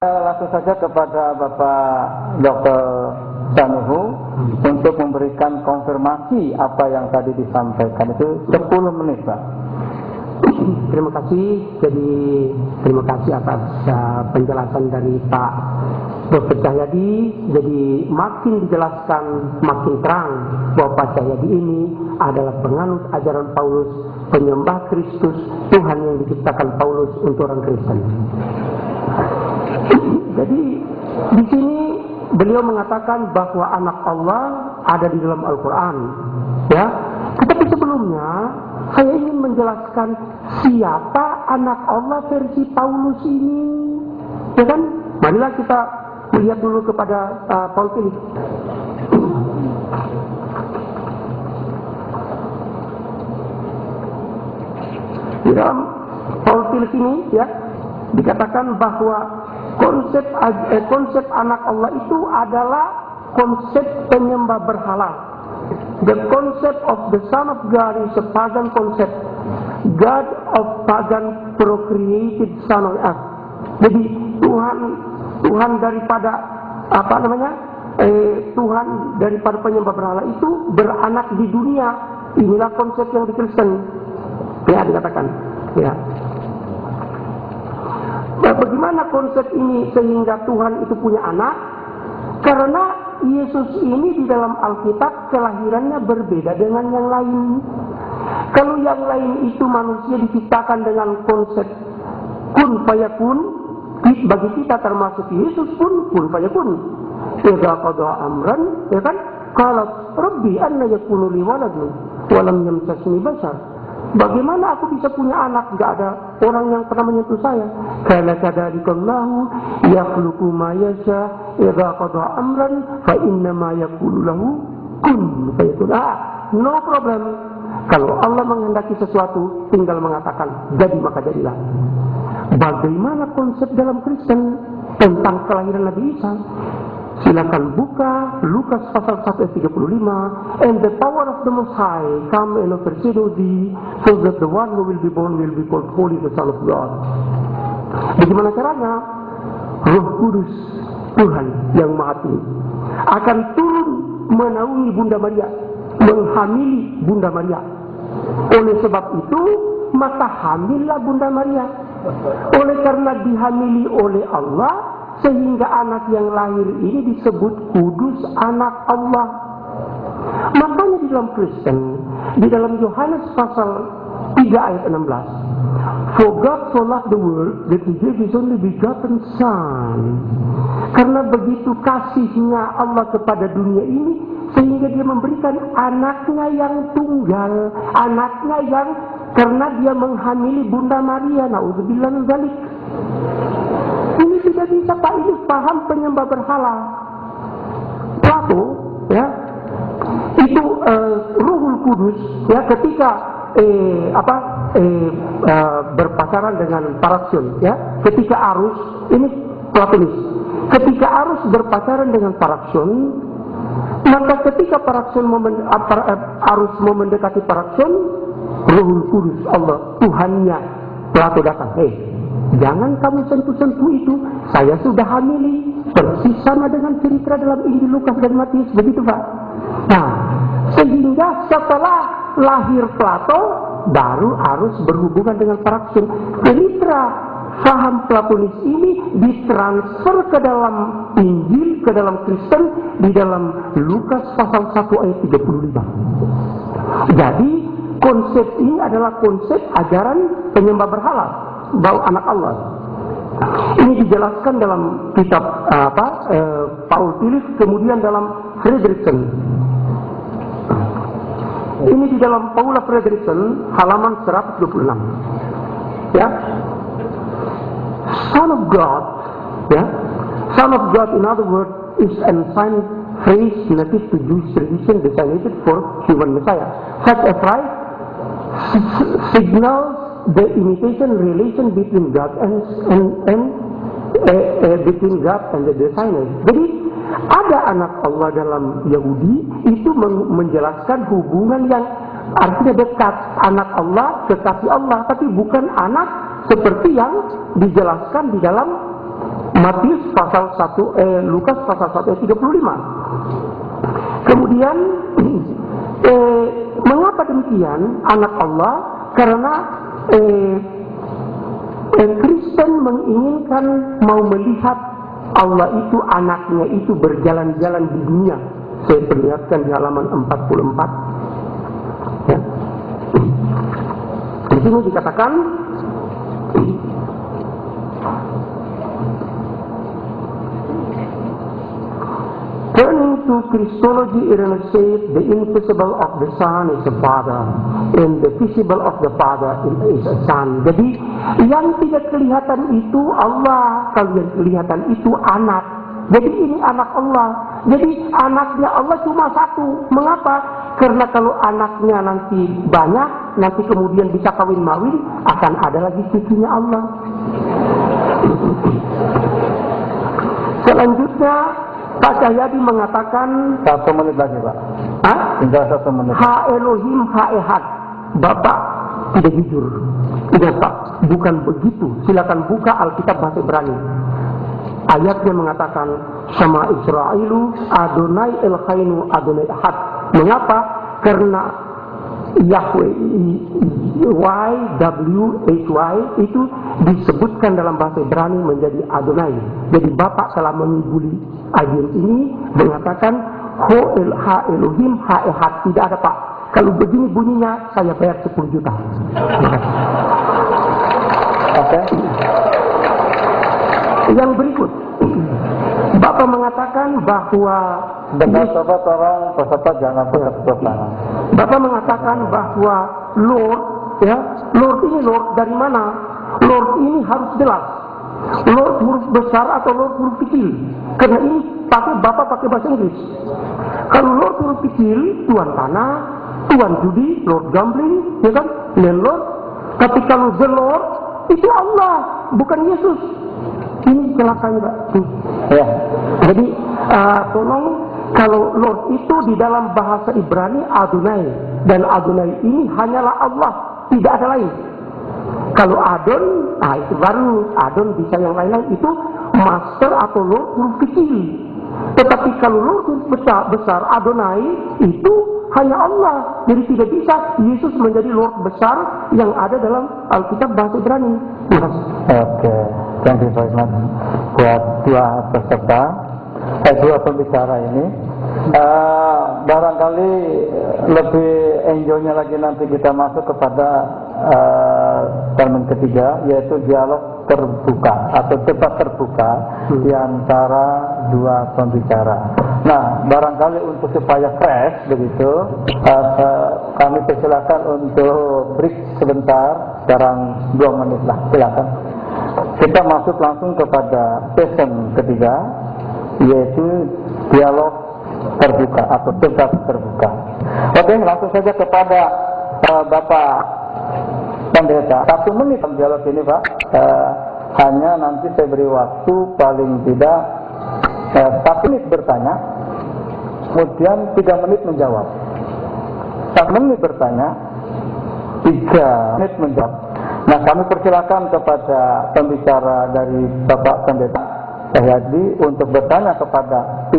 Langsung saja kepada Bapak Dr. Sanuhu untuk memberikan konfirmasi apa yang tadi disampaikan. Itu 10 menit, Pak. Terima kasih. Jadi terima kasih atas penjelasan dari Pak Dr. Cahyadi. Jadi makin dijelaskan makin terang bahwa Pak Cahyadi ini adalah penganut ajaran Paulus, penyembah Kristus, Tuhan yang diciptakan Paulus untuk orang Kristen. Jadi di sini beliau mengatakan bahwa anak Allah ada di dalam Al-Quran, ya. Tetapi sebelumnya saya ingin menjelaskan siapa anak Allah versi Paulus ini, ya kan? Marilah kita lihat dulu kepada Paul Philip. Di dalam Paul Philip ini, ya, dikatakan bahwa konsep anak Allah itu adalah konsep penyembah berhala. The concept of the Son of God is a pagan concept. God of pagan procreated Son of Earth. Jadi Tuhan daripada Tuhan daripada penyembah berhala itu beranak di dunia. Inilah konsep yang di Kristen. Ya, dikatakan. Ya. Nah, bagaimana konsep ini sehingga Tuhan itu punya anak? Karena Yesus ini di dalam Alkitab kelahirannya berbeda dengan yang lain. Kalau yang lain itu manusia diciptakan dengan konsep kun fayakun, bagi kita termasuk Yesus pun kun fayakun. Idza qada amran, ya kan? Qala rabbi anna yakunu li waladun wa lam yamsasni bashar. Bagaimana aku bisa punya anak? Gak ada orang yang pernah menyentuh saya. Kana kadzalikallahu yakhluqu ma yasha idza qada amran fa inna ma yaqulu lahu kun fayakun. No problem. Kalau Allah menghendaki sesuatu, tinggal mengatakan jadi maka jadilah. Bagaimana konsep dalam Kristen tentang kelahiran Nabi Isa? Silakan buka Lukas pasal 1 ayat 35. And the power of the Most High come and overshadow thee, so that the one who will be born will be called Holy, the Son of God. Bagaimana caranya? Roh Kudus Tuhan yang Maha Tinggi akan turun menaungi Bunda Maria, menghamili Bunda Maria. Oleh sebab itu, maka hamillah Bunda Maria. Oleh karena dihamili oleh Allah, sehingga anak yang lahir ini disebut kudus anak Allah. Makanya di dalam Kristen, di dalam Yohanes pasal 3 ayat 16, For God so loved the world that He gave His only begotten Son. Karena begitu kasihnya Allah kepada dunia ini, sehingga Dia memberikan anaknya yang tunggal, anaknya yang karena Dia menghamili Bunda Maria. Na'udzubillah min dzalik. Ini tidak bisa Pak, ini paham penyembah berhala. Plato, ya, itu Ruhul Kudus, ya, ketika berpacaran dengan Paraksion, ya, ketika Arus, ini Platonis, ketika Arus berpacaran dengan Paraksion, maka ketika Arus mau mendekati Paraksion, Ruhul Kudus Allah Tuhannya Plato datang, jangan kamu sentuh-sentuh itu, saya sudah hamili. Persis sama dengan cerita dalam Injil Lukas dan Matius, begitu Pak. Nah, sehingga setelah lahir Plato, baru harus berhubungan dengan Paraksion. Cerita faham Platonis ini ditransfer ke dalam Injil, ke dalam Kristen, di dalam Lukas pasal 1 ayat 35. Jadi, konsep ini adalah konsep ajaran penyembah berhala, bahwa anak Allah. Ini dijelaskan dalam kitab Paul Philip, kemudian dalam Fredrickson. Ini di dalam Paula Fredrickson halaman 126. Ya. Son of God, ya. Son of God, in other words, is an ancient phrase native to Jewish tradition designated for human Messiah. Such a phrase signals the imitation relation between God and between God and the designer. Jadi ada anak Allah dalam Yahudi itu menjelaskan hubungan yang artinya dekat, anak Allah, kekasih Allah, tapi bukan anak seperti yang dijelaskan di dalam Matius pasal 1, Lukas pasal 1 ayat 35. Kemudian mengapa demikian anak Allah? Karena Kristen menginginkan mau melihat Allah itu anaknya itu berjalan-jalan di dunia. Saya perlihatkan di halaman 44. Ya. Di sini dikatakan turning to Christology, Irenaeus said, the invisible of the Son is the Father, and the visible of the Father is the Son. Jadi, yang tidak kelihatan itu Allah, kalau yang kelihatan itu anak. Jadi ini anak Allah. Jadi anaknya Allah cuma satu. Mengapa? Karena kalau anaknya nanti banyak, nanti kemudian bisa kawin-mawin, akan ada lagi cucunya Allah. Selanjutnya, Pak Cahyadi mengatakan 1 menit lagi, Pak. Tinggal 1 menit. Ha Elohim ha Ehad. Bapak tidak jujur. Tidak, Pak. Bukan begitu. Silakan buka Alkitab bahasa Ibrani. Ayatnya mengatakan sama Israelu Adonai Elchainu Adonai Ahad. Mengapa? Karena Yahweh YWHY itu disebutkan dalam bahasa Ibrani menjadi Adonai. Jadi Bapak telah mengibuli ayat ini mengatakan Ho El Ha Elohim Ha Ehad. Tidak ada, Pak. Kalau begini bunyinya saya bayar 10 juta. Oke. Yang berikut, Bapak mengatakan bahwa Dengan sobat orang peserta jangan tepuk tangan. Bapak mengatakan bahwa Lord, ya, Lord ini Lord dari mana? Lord ini harus jelas. Lord huruf besar atau Lord huruf kecil? Karena ini Bapak pakai bahasa Inggris. Kalau Lord huruf kecil, tuan tanah, tuan judi, Lord gambling, ya kan? Landlord. Tapi kalau the Lord itu Allah, bukan Yesus. Ini celakanya, Pak. Ya. Jadi tolong, kalau Lord itu di dalam bahasa Ibrani Adonai, dan Adonai ini hanyalah Allah, tidak ada lain. Kalau Adon, itu baru Adon bisa yang lain-lain, itu master atau Lord huruf kecil. Tetapi kalau Lord huruf besar Adonai itu hanya Allah. Jadi tidak bisa Yesus menjadi Lord besar yang ada dalam Alkitab bahasa Ibrani. Oke. Thank you very much buat dua peserta, dua pembicara ini. Barangkali lebih enjoynya lagi nanti kita masuk kepada termen ketiga, yaitu dialog terbuka atau debat terbuka di antara dua pembicara. Nah, barangkali untuk supaya fresh begitu, kami persilakan untuk break sebentar, sekarang 2 menit lah, silakan. Kita masuk langsung kepada session ketiga, yaitu dialog terbuka atau debat terbuka. Oke, langsung saja kepada Bapak Pendeta. 1 menit dialog ini, Pak. Hanya nanti saya beri waktu paling tidak 1 menit bertanya, kemudian 3 menit menjawab. 1 menit bertanya, 3 menit menjawab. Nah, kami persilakan kepada pembicara dari Bapak Pendeta Cahyadi untuk bertanya kepada